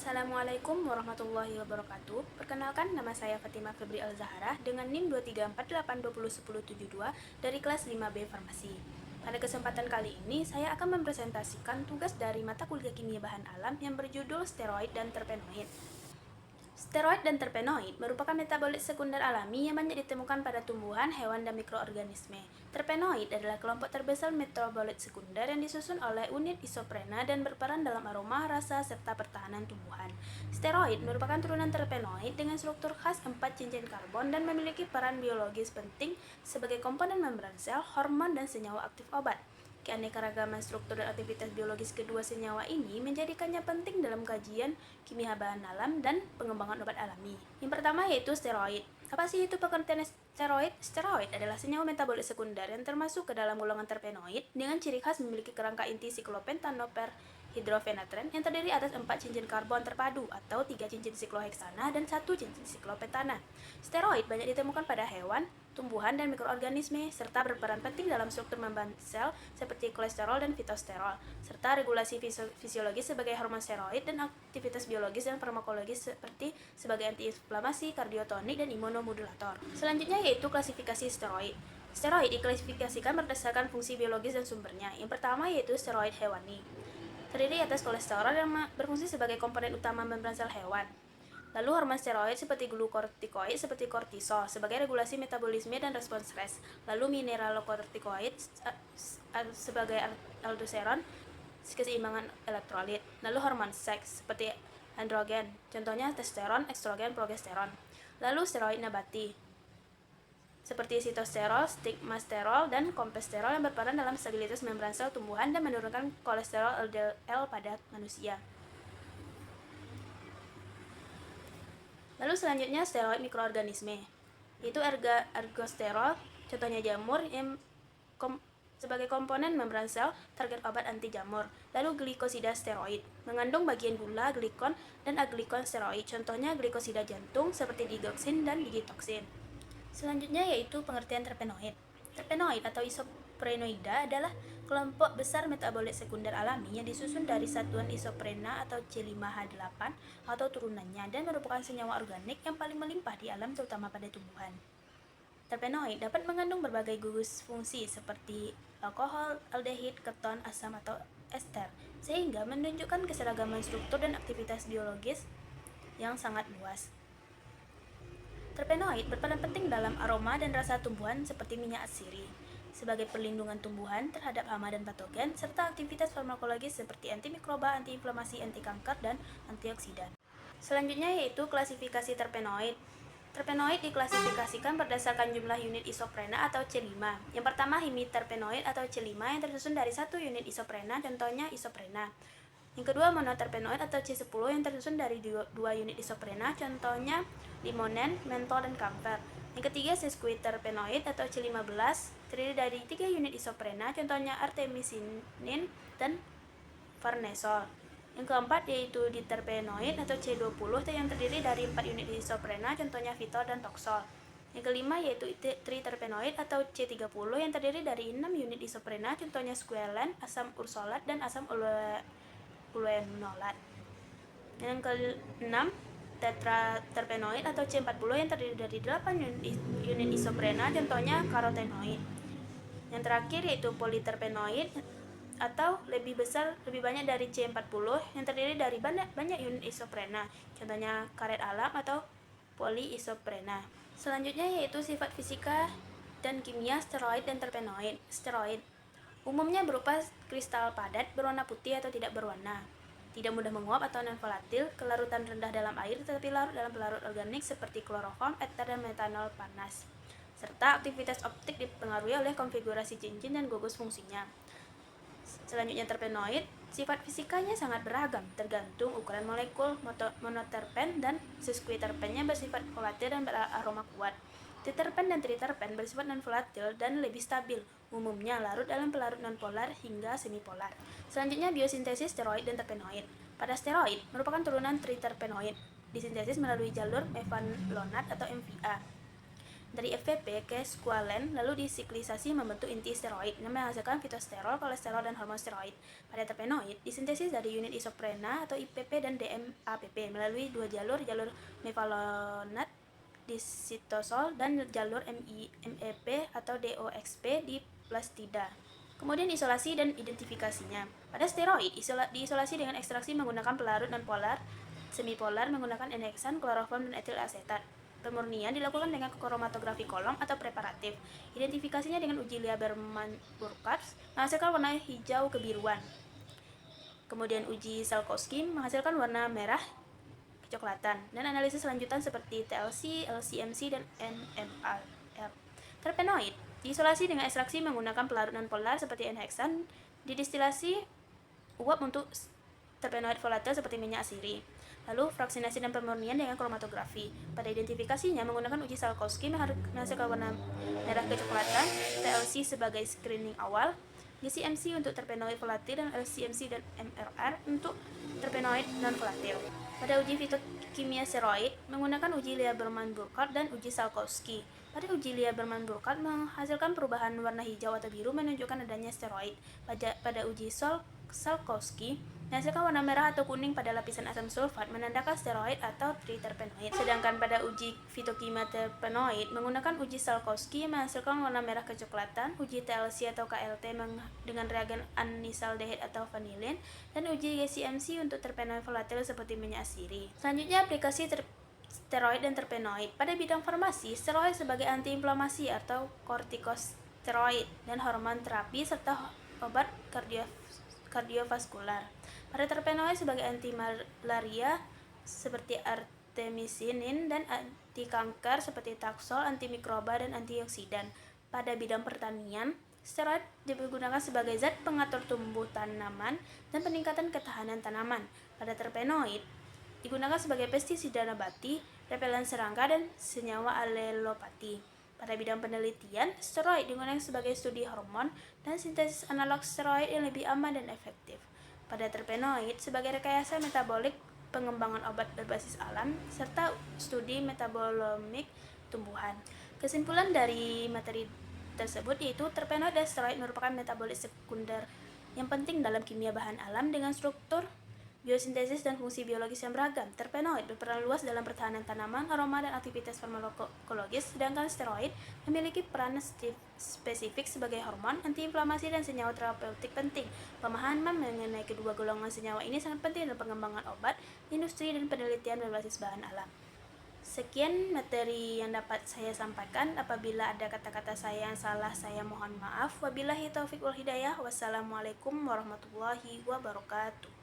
Assalamualaikum warahmatullahi wabarakatuh. Perkenalkan, nama saya Fatimah Febri Al-Zahra dengan NIM 234821072 dari kelas 5B Farmasi. Pada kesempatan kali ini, saya akan mempresentasikan tugas dari mata kuliah kimia bahan alam yang berjudul steroid dan terpenoid. Steroid dan terpenoid merupakan metabolit sekunder alami yang banyak ditemukan pada tumbuhan, hewan, dan mikroorganisme. Terpenoid adalah kelompok terbesar metabolit sekunder yang disusun oleh unit isoprena dan berperan dalam aroma, rasa, serta pertahanan tumbuhan. Steroid merupakan turunan terpenoid dengan struktur khas 4 cincin karbon dan memiliki peran biologis penting sebagai komponen membran sel, hormon, dan senyawa aktif obat. Keanekaragaman struktur dan aktivitas biologis kedua senyawa ini menjadikannya penting dalam kajian kimia bahan alam dan pengembangan obat alami. Yang pertama yaitu steroid. Apa sih itu pengertian steroid? Steroid adalah senyawa metabolit sekunder yang termasuk ke dalam golongan terpenoid dengan ciri khas memiliki kerangka inti siklopentanopehidrofenatren yang terdiri atas 4 cincin karbon terpadu atau 3 cincin sikloheksana dan 1 cincin siklopentana. Steroid banyak ditemukan pada hewan, tumbuhan, dan mikroorganisme, serta berperan penting dalam struktur membran sel seperti kolesterol dan fitosterol, serta regulasi fisiologis sebagai hormon steroid dan aktivitas biologis dan farmakologis seperti sebagai antiinflamasi, kardiotonik, dan imunomodulator. Selanjutnya yaitu klasifikasi steroid. Steroid diklasifikasikan berdasarkan fungsi biologis dan sumbernya. Yang pertama yaitu steroid hewani. Terdiri atas kolesterol yang berfungsi sebagai komponen utama membran sel hewan. Lalu hormon steroid seperti glukortikoid seperti kortisol sebagai regulasi metabolisme dan respons stres. Lalu mineralokortikoid sebagai aldosteron keseimbangan elektrolit. Lalu hormon seks seperti androgen, contohnya testosteron, estrogen, progesteron. Lalu steroid nabati seperti sitosterol, stigmasterol, dan kompesterol yang berperan dalam stabilitas membran sel tumbuhan dan menurunkan kolesterol LDL pada manusia. Lalu selanjutnya steroid mikroorganisme, yaitu ergosterol, contohnya jamur, yang sebagai komponen membran sel target obat anti jamur. Lalu glikosida steroid, mengandung bagian gula, glikon, dan aglikon steroid, contohnya glikosida jantung seperti digoxin dan digitoxin. Selanjutnya yaitu pengertian terpenoid. Terpenoid atau isoprenoida adalah kelompok besar metabolit sekunder alami yang disusun dari satuan isoprena atau C5H8 atau turunannya dan merupakan senyawa organik yang paling melimpah di alam terutama pada tumbuhan. Terpenoid dapat mengandung berbagai gugus fungsi seperti alkohol, aldehid, keton, asam, atau ester, sehingga menunjukkan keseragaman struktur dan aktivitas biologis yang sangat luas. Terpenoid berperan penting dalam aroma dan rasa tumbuhan seperti minyak atsiri, sebagai perlindungan tumbuhan terhadap hama dan patogen, serta aktivitas farmakologis seperti antimikroba, antiinflamasi, anti kanker, dan antioksidan. Selanjutnya yaitu klasifikasi terpenoid. Terpenoid diklasifikasikan berdasarkan jumlah unit isoprena atau C5. Yang pertama hemiterpenoid atau C5 yang tersusun dari 1 unit isoprena, contohnya isoprena. Yang kedua monoterpenoid atau C10 yang tersusun dari 2 unit isoprena, contohnya limonen, mentol, dan kamfer. Yang ketiga sesquiterpenoid atau C15 terdiri dari 3 unit isoprena, contohnya artemisinin dan farnesol. Yang keempat yaitu diterpenoid atau C20 yang terdiri dari 4 unit isoprena, contohnya fitol dan toksol. Yang kelima yaitu triterpenoid atau C30 yang terdiri dari 6 unit isoprena, contohnya squalene, asam ursolat, dan asam uluenolat. Yang keenam tetraterpenoid atau C40 yang terdiri dari 8 unit isoprena, contohnya karotenoid. Yang terakhir yaitu politerpenoid atau lebih banyak dari C40 yang terdiri dari banyak unit isoprena, contohnya karet alam atau poliisoprena. Selanjutnya yaitu sifat fisika dan kimia steroid dan terpenoid. Steroid umumnya berupa kristal padat berwarna putih atau tidak berwarna, tidak mudah menguap atau non-volatil, kelarutan rendah dalam air tetapi larut dalam pelarut organik seperti kloroform, eter, dan metanol panas, serta aktivitas optik dipengaruhi oleh konfigurasi cincin dan gugus fungsinya. Selanjutnya terpenoid, sifat fisikanya sangat beragam, tergantung ukuran molekul. Monoterpen dan sesquiterpennya bersifat volatil dan beraroma kuat. Diterpen dan triterpen bersifat non-volatil dan lebih stabil, umumnya larut dalam pelarut nonpolar hingga semipolar. Selanjutnya biosintesis steroid dan terpenoid. Pada steroid merupakan turunan triterpenoid, disintesis melalui jalur mevalonat atau MVA. dari FVP ke skualen lalu disiklisasi membentuk inti steroid yang menghasilkan fitosterol, kolesterol, dan hormon steroid. Pada terpenoid disintesis dari unit isoprena atau IPP dan DMAPP melalui dua jalur mevalonat di sitosol dan jalur MEP atau DOXP di plastida. Kemudian isolasi dan identifikasinya. Pada steroid diisolasi dengan ekstraksi menggunakan pelarut nonpolar, semipolar menggunakan enheksan, kloroform, dan etil asetat. Pemurnian dilakukan dengan kromatografi kolom atau preparatif. Identifikasinya dengan uji Lieberman-Burkhardt menghasilkan warna hijau kebiruan. Kemudian uji Salkowski menghasilkan warna merah kecoklatan. Dan analisis lanjutan seperti TLC, LCMC, dan NMR. Terpenoid diisolasi dengan ekstraksi menggunakan pelarut nonpolar seperti enheksan, didistilasi uap untuk terpenoid volatil seperti minyak asiri. Lalu fraksinasi dan pemurnian dengan kromatografi. Pada identifikasinya menggunakan uji Salkowski menghasilkan warna merah kecoklatan, TLC sebagai screening awal, GCMC untuk terpenoid volatil, dan LCMC dan MRR untuk terpenoid non volatil. Pada uji fitokimia steroid menggunakan uji Lieberman-Burkhardt dan uji Salkowski. Pada uji Lieberman-Burkhardt menghasilkan perubahan warna hijau atau biru menunjukkan adanya steroid. Pada uji Salkowski menghasilkan warna merah atau kuning pada lapisan asam sulfat menandakan steroid atau triterpenoid. Sedangkan pada uji fitokimia terpenoid menggunakan uji Salkowski menghasilkan warna merah kecoklatan, uji TLC atau KLT dengan reagen anisaldehyde atau vanilin, dan uji GCMC untuk terpenoid volatil seperti minyak asiri. Selanjutnya aplikasi steroid dan terpenoid. Pada bidang farmasi, steroid sebagai antiinflamasi atau kortikosteroid dan hormon terapi serta obat kardiovaskular. Pada terpenoid sebagai anti malaria seperti artemisinin dan anti kanker seperti taxol, antimikroba, dan antioksidan. Pada bidang pertanian, steroid digunakan sebagai zat pengatur tumbuh tanaman dan peningkatan ketahanan tanaman. Pada terpenoid digunakan sebagai pestisida nabati, repelen serangga, dan senyawa alelopati. Pada bidang penelitian, steroid digunakan sebagai studi hormon dan sintesis analog steroid yang lebih aman dan efektif. Pada terpenoid sebagai rekayasa metabolik, pengembangan obat berbasis alam, serta studi metabolomik tumbuhan. Kesimpulan dari materi tersebut yaitu terpenoid dan steroid merupakan metabolit sekunder yang penting dalam kimia bahan alam dengan struktur biosintesis dan fungsi biologis yang beragam. Terpenoid berperan luas dalam pertahanan tanaman, aroma, dan aktivitas farmakologis, sedangkan steroid memiliki peran spesifik sebagai hormon, antiinflamasi, dan senyawa terapeutik penting. Pemahaman mengenai kedua golongan senyawa ini sangat penting dalam pengembangan obat, industri, dan penelitian berbasis bahan alam. Sekian materi yang dapat saya sampaikan. Apabila ada kata-kata saya yang salah, saya mohon maaf. Wabillahi taufiq wal hidayah. Wassalamualaikum warahmatullahi wabarakatuh.